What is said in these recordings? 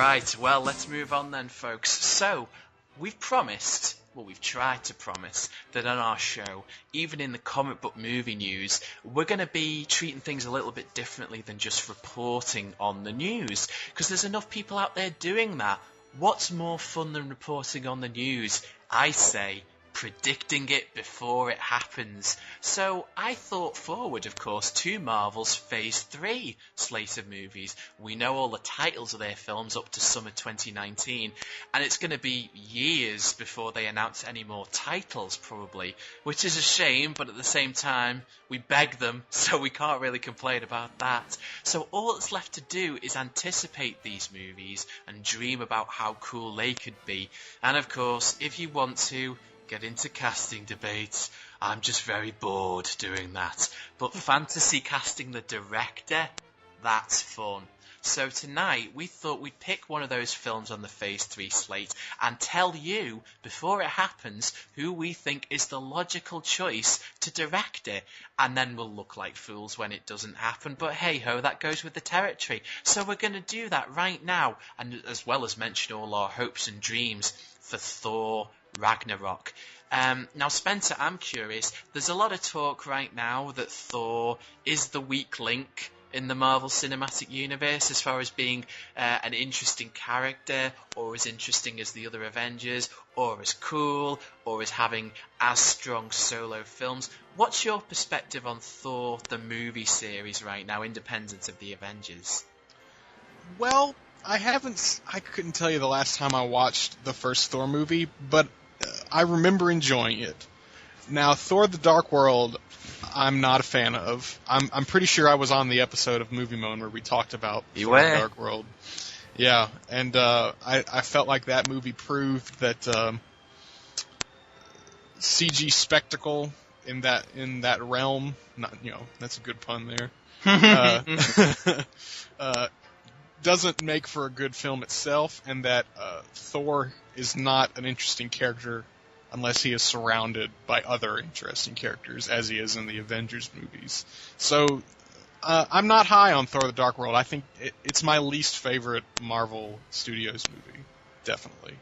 Right, well, let's move on then, folks. So, we've promised, well, we've tried to promise, that on our show, even in the comic book movie news, we're going to be treating things a little bit differently than just reporting on the news. Because there's enough people out there doing that. What's more fun than reporting on the news? I say predicting it before it happens. So I thought forward, of course, to Marvel's Phase 3 slate of movies. We know all the titles of their films up to summer 2019, and it's going to be years before they announce any more titles, probably, which is a shame, but at the same time, we beg them, so we can't really complain about that. So all that's left to do is anticipate these movies and dream about how cool they could be. And of course, if you want to, get into casting debates. I'm just very bored doing that. But fantasy casting the director, that's fun. So tonight, we thought we'd pick one of those films on the Phase 3 slate and tell you, before it happens, who we think is the logical choice to direct it. And then we'll look like fools when it doesn't happen. But hey-ho, that goes with the territory. So we're going to do that right now, and as well as mention all our hopes and dreams for Thor Ragnarok. Now, Spencer, I'm curious. There's a lot of talk right now that Thor is the weak link in the Marvel Cinematic Universe as far as being an interesting character, or as interesting as the other Avengers, or as cool, or as having as strong solo films. What's your perspective on Thor, the movie series right now, independent of the Avengers? Well, I couldn't tell you the last time I watched the first Thor movie, but I remember enjoying it. Now, Thor: The Dark World, I'm not a fan of. I'm pretty sure I was on the episode of Movie Moan where we talked about Thor: The Dark World. Yeah, and I felt like that movie proved that CG spectacle in that realm, not, that's a good pun there. Doesn't make for a good film itself, and that Thor is not an interesting character unless he is surrounded by other interesting characters, as he is in the Avengers movies. So I'm not high on Thor: The Dark World. I think it's my least favorite Marvel Studios movie, definitely.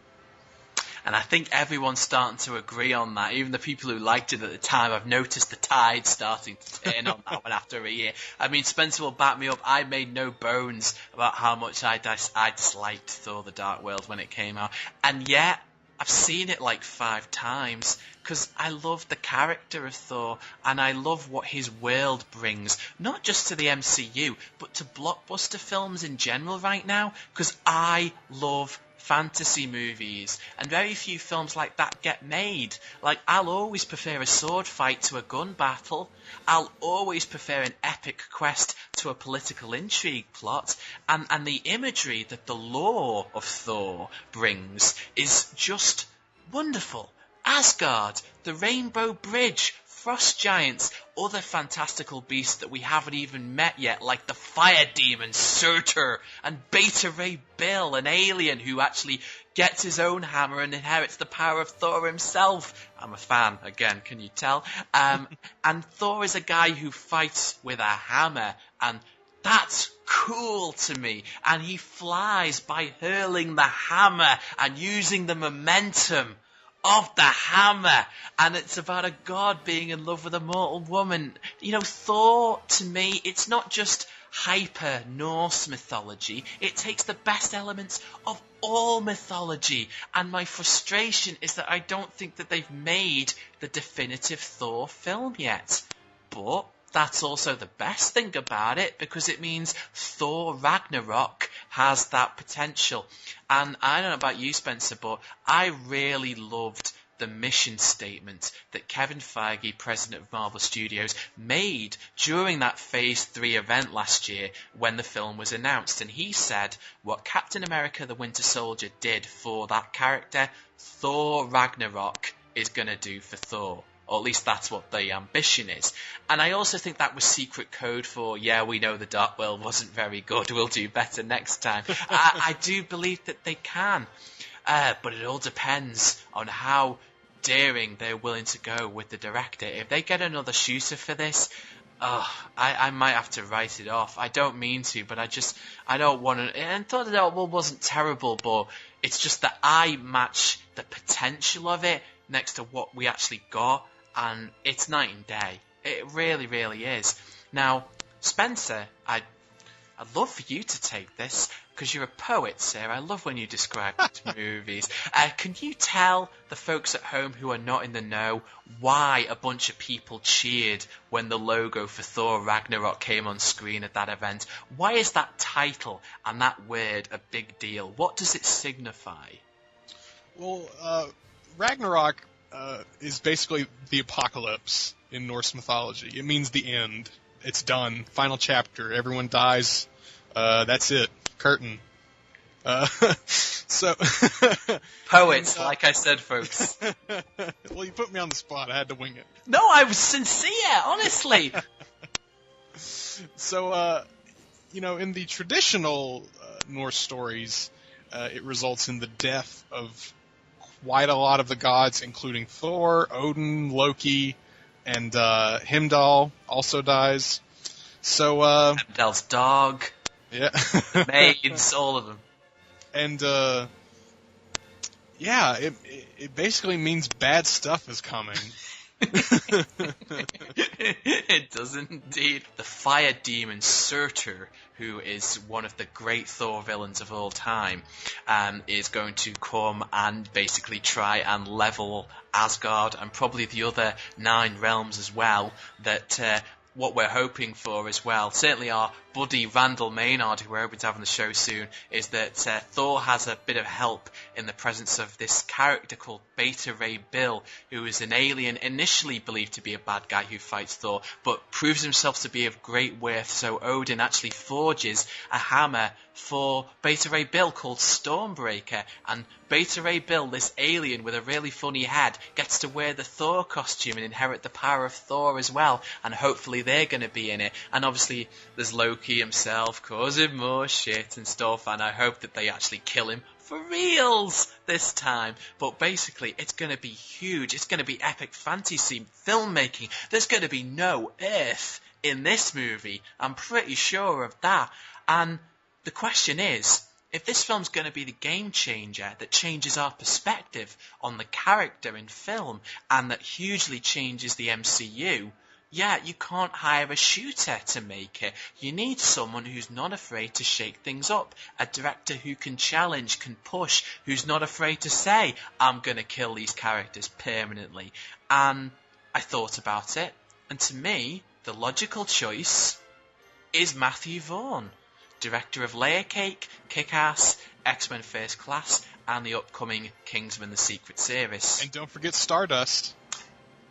And I think everyone's starting to agree on that. Even the people who liked it at the time, I've noticed the tide starting to turn on that one after a year. I mean, Spencer will back me up. I made no bones about how much I disliked Thor: The Dark World when it came out. And yet, I've seen it like 5 times because I love the character of Thor and I love what his world brings, not just to the MCU, but to blockbuster films in general right now, because I love fantasy movies, and very few films like that get made. Like, I'll always prefer a sword fight to a gun battle. I'll always prefer an epic quest to a political intrigue plot, and the imagery that the lore of Thor brings is just wonderful. Asgard, the Rainbow Bridge, frost giants, other fantastical beasts that we haven't even met yet, like the fire demon Surtur, and Beta Ray Bill, an alien who actually gets his own hammer and inherits the power of Thor himself. I'm a fan, again, can you tell? And Thor is a guy who fights with a hammer, and that's cool to me. And he flies by hurling the hammer and using the momentum of the hammer, and it's about a god being in love with a mortal woman. Thor, to me, it's not just hyper Norse mythology. It takes the best elements of all mythology, and my frustration is that I don't think that they've made the definitive Thor film yet. But that's also the best thing about it, because it means Thor Ragnarok has that potential. And I don't know about you, Spencer, but I really loved the mission statement that Kevin Feige, president of Marvel Studios, made during that Phase 3 event last year when the film was announced. And he said what Captain America the Winter Soldier did for that character, Thor Ragnarok is going to do for Thor. Or at least that's what the ambition is. And I also think that was secret code for, yeah, we know the Dark World wasn't very good, we'll do better next time. I do believe that they can. But it all depends on how daring they're willing to go with the director. If they get another shooter for this, Oh, I might have to write it off. I don't mean to, but I don't want to. And Thor: The Dark World wasn't terrible, but it's just that I match the potential of it next to what we actually got, and it's night and day. It really, really is. Now, Spencer, I'd love for you to take this, because you're a poet, sir. I love when you describe these movies. Can you tell the folks at home who are not in the know why a bunch of people cheered when the logo for Thor Ragnarok came on screen at that event? Why is that title and that word a big deal? What does it signify? Well, Ragnarok is basically the apocalypse in Norse mythology. It means the end. It's done. Final chapter. Everyone dies. That's it. Curtain. So Poets, like I said, folks. Well, you put me on the spot. I had to wing it. No, I was sincere, honestly. So, in the traditional Norse stories, it results in the death of quite a lot of the gods, including Thor, Odin, Loki, and Heimdall also dies. So Heimdall's dog. Yeah. The maids, all of them. And it basically means bad stuff is coming. It does indeed. The fire demon Surtur, who is one of the great Thor villains of all time, is going to come and basically try and level Asgard and probably the other 9 realms as well. That what we're hoping for as well, certainly our buddy Randall Maynard, who we're hoping to have on the show soon, is that Thor has a bit of help in the presence of this character called Beta Ray Bill, who is an alien initially believed to be a bad guy who fights Thor, but proves himself to be of great worth, so Odin actually forges a hammer for Beta Ray Bill called Stormbreaker, and Beta Ray Bill, this alien with a really funny head, gets to wear the Thor costume and inherit the power of Thor as well, and hopefully they're going to be in it. And obviously there's Loki himself causing more shit and stuff, and I hope that they actually kill him for reals this time. But basically, it's going to be huge. It's going to be epic fantasy filmmaking. There's going to be no Earth in this movie. I'm pretty sure of that. And the question is, if this film's going to be the game changer that changes our perspective on the character in film and that hugely changes the MCU, yeah, you can't hire a shooter to make it. You need someone who's not afraid to shake things up. A director who can challenge, can push, who's not afraid to say, I'm going to kill these characters permanently. And I thought about it, and to me, the logical choice is Matthew Vaughn, director of Layer Cake, Kick-Ass, X-Men First Class, and the upcoming Kingsman: The Secret Service. And don't forget Stardust.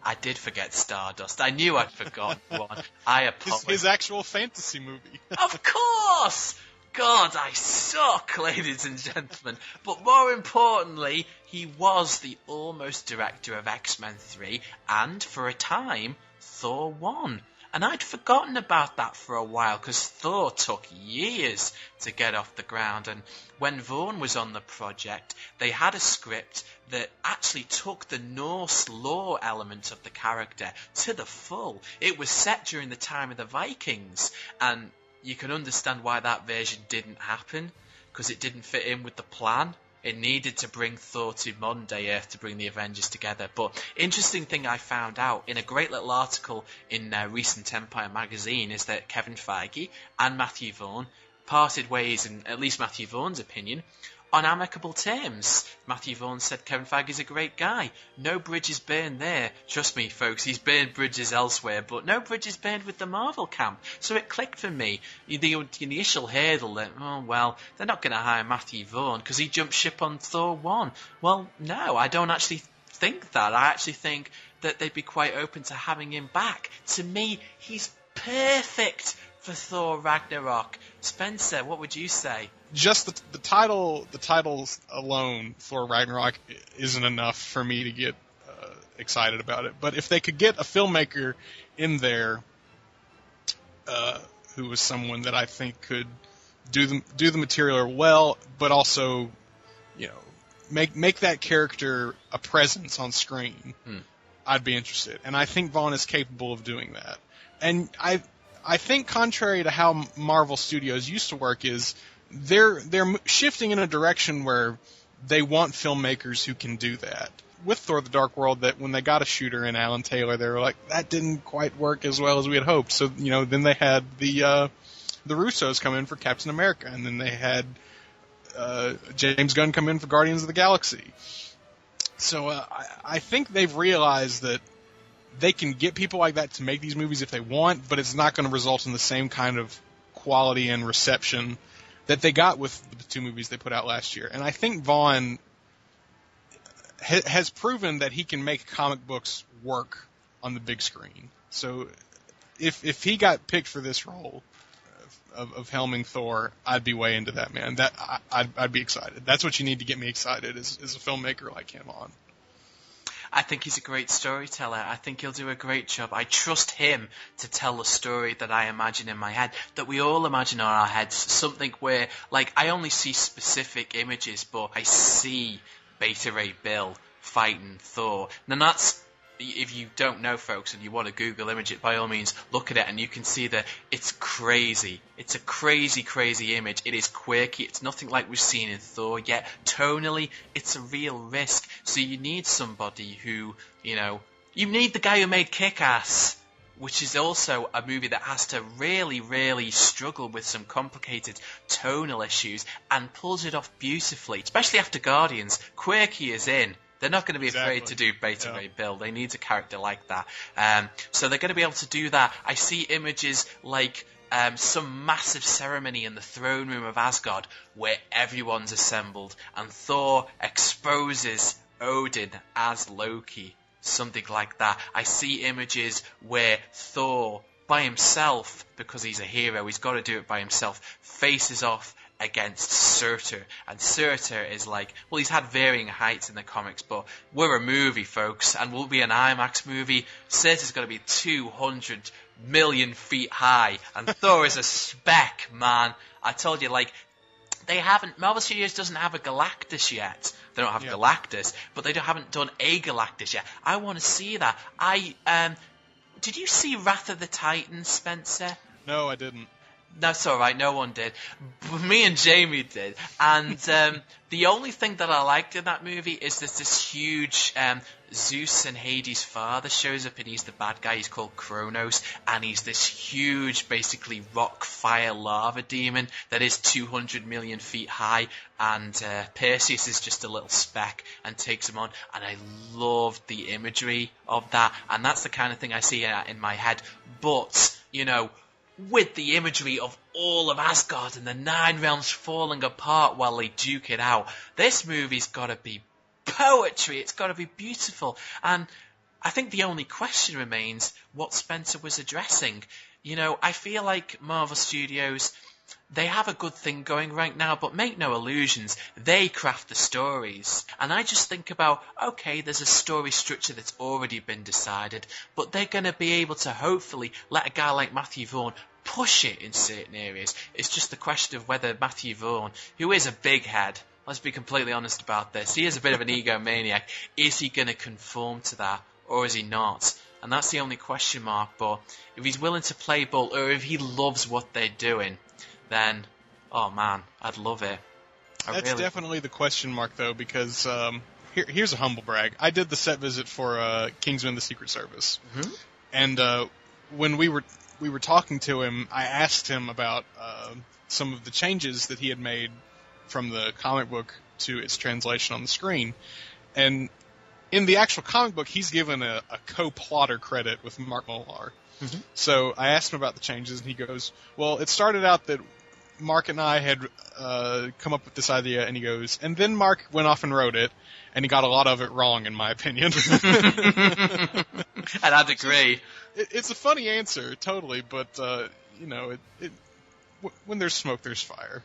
I did forget Stardust. I knew I'd forgotten one. I apologize. His actual fantasy movie. Of course! God, I suck, ladies and gentlemen. But more importantly, he was the almost director of X-Men 3 and, for a time, Thor 1. And I'd forgotten about that for a while, because Thor took years to get off the ground. And when Vaughn was on the project, they had a script that actually took the Norse lore element of the character to the full. It was set during the time of the Vikings, and you can understand why that version didn't happen, because it didn't fit in with the plan. It needed to bring Thor to modern day Earth to bring the Avengers together. But interesting thing I found out in a great little article in recent Empire magazine is that Kevin Feige and Matthew Vaughn parted ways, in at least Matthew Vaughn's opinion, on amicable terms. Matthew Vaughn said Kevin Feige's a great guy. No bridges burned there. Trust me, folks, he's burned bridges elsewhere, but no bridges burned with the Marvel camp. So it clicked for me. The initial hurdle that, oh, well, they're not going to hire Matthew Vaughn because he jumped ship on Thor 1. Well, no, I don't actually think that. I actually think that they'd be quite open to having him back. To me, he's perfect for Thor Ragnarok. Spencer, what would you say? Just the titles alone, Thor Ragnarok, isn't enough for me to get excited about it. But if they could get a filmmaker in there who was someone that I think could do the material well, but also, make that character a presence on screen, I'd be interested. And I think Vaughn is capable of doing that. And I think contrary to how Marvel Studios used to work is they're shifting in a direction where they want filmmakers who can do that. With Thor: The Dark World, that when they got a shooter in Alan Taylor, they were like, that didn't quite work as well as we had hoped. So, then they had the Russos come in for Captain America, and then they had James Gunn come in for Guardians of the Galaxy. So I think they've realized that they can get people like that to make these movies if they want, but it's not going to result in the same kind of quality and reception that they got with the 2 movies they put out last year. And I think Vaughn has proven that he can make comic books work on the big screen. So if he got picked for this role of helming Thor, I'd be way into that, man. I'd be excited. That's what you need to get me excited is a filmmaker like him on. I think he's a great storyteller. I think he'll do a great job. I trust him to tell the story that I imagine in my head, that we all imagine in our heads, something where, like, I only see specific images, but I see Beta Ray Bill fighting Thor. And that's, if you don't know, folks, and you want to Google image it, by all means, look at it, and you can see that it's crazy. It's a crazy, crazy image. It is quirky. It's nothing like we've seen in Thor yet. Tonally, it's a real risk. So you need somebody who, you need the guy who made Kick-Ass, which is also a movie that has to really, really struggle with some complicated tonal issues and pulls it off beautifully, especially after Guardians. Quirky is in. They're not going to be afraid to do Beta Ray Bill. They need a character like that. So they're going to be able to do that. I see images like some massive ceremony in the throne room of Asgard where everyone's assembled and Thor exposes Odin as Loki. Something like that. I see images where Thor, by himself, because he's a hero, he's got to do it by himself, faces off against Surtur. And Surtur is like, well, he's had varying heights in the comics, but we're a movie, folks, and we'll be an IMAX movie. Surtur's got to be 200 million feet high, and Thor is a speck, man. I told you, Marvel Studios doesn't have a Galactus yet. They don't have Galactus, but they haven't done a Galactus yet. I want to see that. Did you see Wrath of the Titans, Spencer? No, I didn't. That's all right. No one did. But me and Jamie did. And the only thing that I liked in that movie is there's this huge Zeus and Hades' father shows up, and he's the bad guy. He's called Kronos, and he's this huge, basically rock, fire, lava demon that is 200 million feet high. And Perseus is just a little speck and takes him on. And I loved the imagery of that. And that's the kind of thing I see in my head. But, with the imagery of all of Asgard and the 9 realms falling apart while they duke it out, this movie's got to be poetry. It's got to be beautiful. And I think the only question remains what Spencer was addressing. I feel like Marvel Studios, they have a good thing going right now, but make no illusions, they craft the stories. And I just think about, okay, there's a story structure that's already been decided, but they're going to be able to hopefully let a guy like Matthew Vaughn push it in certain areas. It's just the question of whether Matthew Vaughn, who is a big head, let's be completely honest about this, he is a bit of an egomaniac, is he going to conform to that, or is he not? And that's the only question mark. But if he's willing to play ball, or if he loves what they're doing, then, oh man, I'd love it. That's definitely the question mark, though, because here's a humble brag. I did the set visit for Kingsman: The Secret Service, and when we were talking to him, I asked him about some of the changes that he had made from the comic book to its translation on the screen, and in the actual comic book, he's given a co-plotter credit with Mark Millar. So I asked him about the changes, and he goes, well, it started out that Mark and I had come up with this idea, and he goes, and then Mark went off and wrote it, and he got a lot of it wrong, in my opinion. And I'd agree. It's a funny answer, totally, but, when there's smoke, there's fire.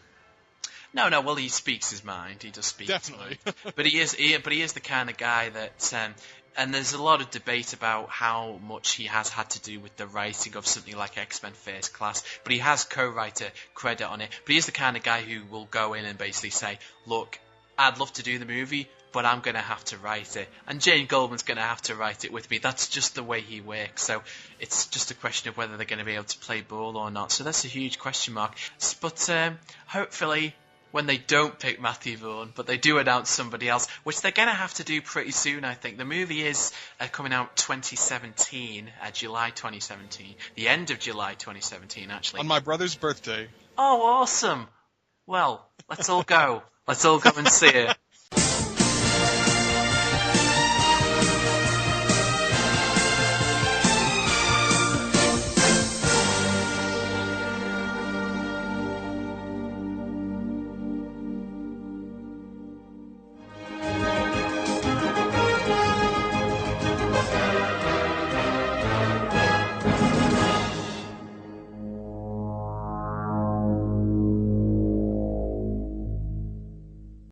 No, well, he speaks his mind. He does speak. Definitely. But he is the kind of guy that, and there's a lot of debate about how much he has had to do with the writing of something like X-Men First Class, but he has co-writer credit on it. But he is the kind of guy who will go in and basically say, look, I'd love to do the movie, but I'm going to have to write it. And Jane Goldman's going to have to write it with me. That's just the way he works. So it's just a question of whether they're going to be able to play ball or not. So that's a huge question mark. But hopefully when they don't pick Matthew Vaughn, but they do announce somebody else, which they're going to have to do pretty soon, I think. The movie is coming out 2017, July 2017. The end of July 2017, actually. On my brother's birthday. Oh, awesome. Well, let's all go. Let's all go and see it.